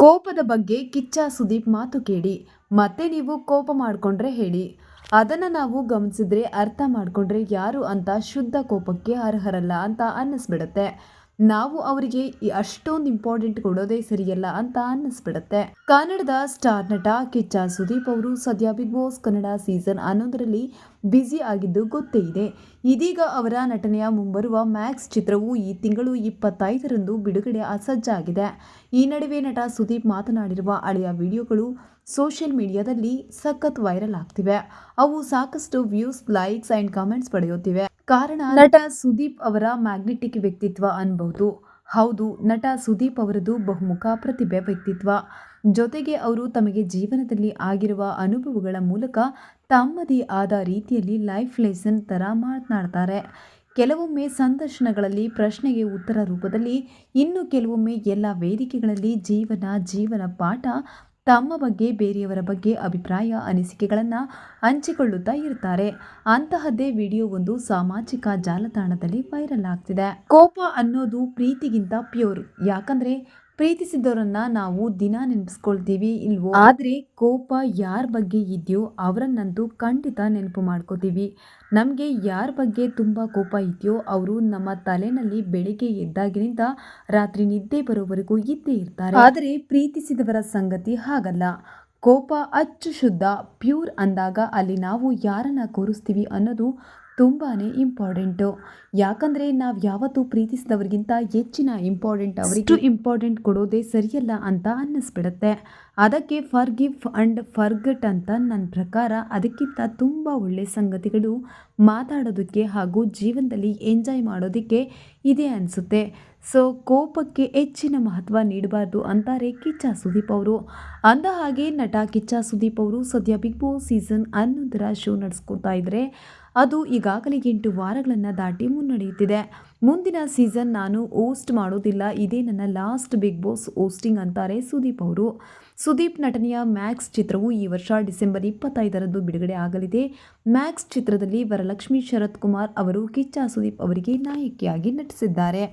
ಕೋಪದ ಬಗ್ಗೆ ಕಿಚ್ಚ ಸುದೀಪ್ ಮಾತು ಕೇಳಿ. ಮತ್ತೆ ನೀವು ಕೋಪ ಮಾಡಿಕೊಂಡ್ರೆ ಹೇಳಿ. ಅದನ್ನು ನಾವು ಗಮನಿಸಿದ್ರೆ ಅರ್ಥ ಮಾಡಿಕೊಂಡ್ರೆ ಯಾರು ಅಂತ ಶುದ್ಧ ಕೋಪಕ್ಕೆ ಅರ್ಹರಲ್ಲ ಅಂತ ಅನ್ನಿಸ್ಬಿಡುತ್ತೆ. ನಾವು ಅವರಿಗೆ ಅಷ್ಟೊಂದು ಇಂಪಾರ್ಟೆಂಟ್ ಕೊಡೋದೇ ಸರಿಯಲ್ಲ ಅಂತ ಅನ್ನಿಸ್ಬಿಡುತ್ತೆ. ಕನ್ನಡದ ಸ್ಟಾರ್ ನಟ ಕಿಚ್ಚ ಸುದೀಪ್ ಅವರು ಸದ್ಯ ಬಿಗ್ ಬಾಸ್ ಕನ್ನಡ ಸೀಸನ್ 11ರಲ್ಲಿ ಬ್ಯುಸಿ ಆಗಿದ್ದು ಗೊತ್ತೇ ಇದೆ. ಇದೀಗ ಅವರ ನಟನೆಯ ಮುಂಬರುವ ಮ್ಯಾಕ್ಸ್ ಚಿತ್ರವು ಈ ತಿಂಗಳು 25ರಂದು ಬಿಡುಗಡೆ ಸಜ್ಜಾಗಿದೆ. ಈ ನಡುವೆ ನಟ ಸುದೀಪ್ ಮಾತನಾಡಿರುವ ಹಳೆಯ ವಿಡಿಯೋಗಳು ಸೋಷಿಯಲ್ ಮೀಡಿಯಾದಲ್ಲಿ ಸಖತ್ ವೈರಲ್ ಆಗ್ತಿವೆ. ಅವು ಸಾಕಷ್ಟು ವ್ಯೂಸ್, ಲೈಕ್ಸ್ ಅಂಡ್ ಕಮೆಂಟ್ಸ್ ಪಡೆಯುತ್ತಿವೆ. ಕಾರಣ ನಟ ಸುದೀಪ್ ಅವರ ಮ್ಯಾಗ್ನೆಟಿಕ್ ವ್ಯಕ್ತಿತ್ವ ಅನ್ಬಹುದು. ಹೌದು, ನಟ ಸುದೀಪ್ ಅವರದು ಬಹುಮುಖ ಪ್ರತಿಭೆ ವ್ಯಕ್ತಿತ್ವ. ಜೊತೆಗೆ ಅವರು ತಮಗೆ ಜೀವನದಲ್ಲಿ ಆಗಿರುವ ಅನುಭವಗಳ ಮೂಲಕ ತಮ್ಮದೇ ಆದ ರೀತಿಯಲ್ಲಿ ಲೈಫ್ ಲೆಸನ್ ತರ ಮಾತನಾಡ್ತಾರೆ. ಕೆಲವೊಮ್ಮೆ ಸಂದರ್ಶನಗಳಲ್ಲಿ ಪ್ರಶ್ನೆಗೆ ಉತ್ತರ ರೂಪದಲ್ಲಿ, ಇನ್ನು ಕೆಲವೊಮ್ಮೆ ಎಲ್ಲ ವೇದಿಕೆಗಳಲ್ಲಿ ಜೀವನ ಪಾಠ, ತಮ್ಮ ಬಗ್ಗೆ, ಬೇರೆಯವರ ಬಗ್ಗೆ ಅಭಿಪ್ರಾಯ, ಅನಿಸಿಕೆಗಳನ್ನು ಹಂಚಿಕೊಳ್ಳುತ್ತಾ ಇರ್ತಾರೆ. ಅಂತಹದ್ದೇ ವಿಡಿಯೋ ಒಂದು ಸಾಮಾಜಿಕ ಜಾಲತಾಣದಲ್ಲಿ ವೈರಲ್ ಆಗ್ತಿದೆ. ಕೋಪ ಅನ್ನೋದು ಪ್ರೀತಿಗಿಂತ ಪ್ಯೂರ್. ಯಾಕಂದ್ರೆ ಪ್ರೀತಿಸಿದವರನ್ನ ನಾವು ದಿನ ನೆನಪಿಸ್ಕೊಳ್ತೀವಿ ಇಲ್ವೋ, ಆದ್ರೆ ಕೋಪ ಯಾರ ಬಗ್ಗೆ ಇದೆಯೋ ಅವರನ್ನಂತೂ ಖಂಡಿತ ನೆನಪು ಮಾಡ್ಕೋತೀವಿ. ನಮಗೆ ಯಾರ ಬಗ್ಗೆ ತುಂಬಾ ಕೋಪ ಇದೆಯೋ ಅವರು ನಮ್ಮ ತಲೆನಲ್ಲಿ ಬೆಳಿಗ್ಗೆ ಎದ್ದಾಗಿನಿಂದ ರಾತ್ರಿ ನಿದ್ದೆ ಬರೋವರೆಗೂ ಇದ್ದೇ ಇರ್ತಾರೆ. ಆದರೆ ಪ್ರೀತಿಸಿದವರ ಸಂಗತಿ ಹಾಗಲ್ಲ. ಕೋಪ ಅಚ್ಚು ಶುದ್ಧ, ಪ್ಯೂರ್ ಅಂದಾಗ ಅಲ್ಲಿ ನಾವು ಯಾರನ್ನ ಕೂರಿಸ್ತೀವಿ ಅನ್ನೋದು ತುಂಬಾನೇ ಇಂಪಾರ್ಟೆಂಟು. ಯಾಕಂದ್ರೆ ನಾವು ಯಾವತ್ತೂ ಪ್ರೀತಿಸಿದವರಿಗಿಂತ ಹೆಚ್ಚಿನ ಇಂಪಾರ್ಟೆಂಟ್ ಕೊಡೋದೇ ಸರಿಯಲ್ಲ ಅಂತ ಅನ್ನಿಸ್ಬಿಡುತ್ತೆ. ಅದಕ್ಕೆ ಫರ್ಗಿವ್ ಅಂಡ್ ಫರ್ಗೆಟ್ ಅಂತ ನನ್ನ ಪ್ರಕಾರ. ಅದಕ್ಕಿಂತ ತುಂಬ ಒಳ್ಳೆ ಸಂಗತಿಗಳು ಮಾತಾಡೋದಕ್ಕೆ ಹಾಗೂ ಜೀವನದಲ್ಲಿ ಎಂಜಾಯ್ ಮಾಡೋದಕ್ಕೆ ಇದೆ ಅನಿಸುತ್ತೆ. ಸೊ ಕೋಪಕ್ಕೆ ಹೆಚ್ಚಿನ ಮಹತ್ವ ನೀಡಬಾರ್ದು ಅಂತಾರೆ ಕಿಚ್ಚ ಸುದೀಪ್ ಅವರು. ಅಂದ ಹಾಗೆ ನಟ ಕಿಚ್ಚ ಸುದೀಪ್ ಅವರು ಸದ್ಯ ಬಿಗ್ ಬಾಸ್ ಸೀಸನ್ 11ರ ಶೋ ನಡೆಸ್ಕೊತಾ ಇದ್ದಾರೆ. ಅದು ಈಗಾಗಲೇ 8 ವಾರಗಳನ್ನು ದಾಟಿ ಮುನ್ನಡೆಯುತ್ತಿದೆ. ಮುಂದಿನ ಸೀಸನ್ ನಾನು ಹೋಸ್ಟ್ ಮಾಡೋದಿಲ್ಲ, ಇದೇ ನನ್ನ ಲಾಸ್ಟ್ ಬಿಗ್ ಬಾಸ್ ಹೋಸ್ಟಿಂಗ್ ಅಂತಾರೆ ಸುದೀಪ್ ಅವರು. ಸುದೀಪ್ ನಟನೆಯ ಮ್ಯಾಕ್ಸ್ ಚಿತ್ರವು ಈ ವರ್ಷ ಡಿಸೆಂಬರ್ 25ರಂದು ಬಿಡುಗಡೆ ಆಗಲಿದೆ. ಮ್ಯಾಕ್ಸ್ ಚಿತ್ರದಲ್ಲಿ ವರಲಕ್ಷ್ಮಿ ಶರತ್ ಕುಮಾರ್ ಅವರು ಕಿಚ್ಚ ಸುದೀಪ್ ಅವರಿಗೆ ನಾಯಕಿಯಾಗಿ ನಟಿಸಿದ್ದಾರೆ.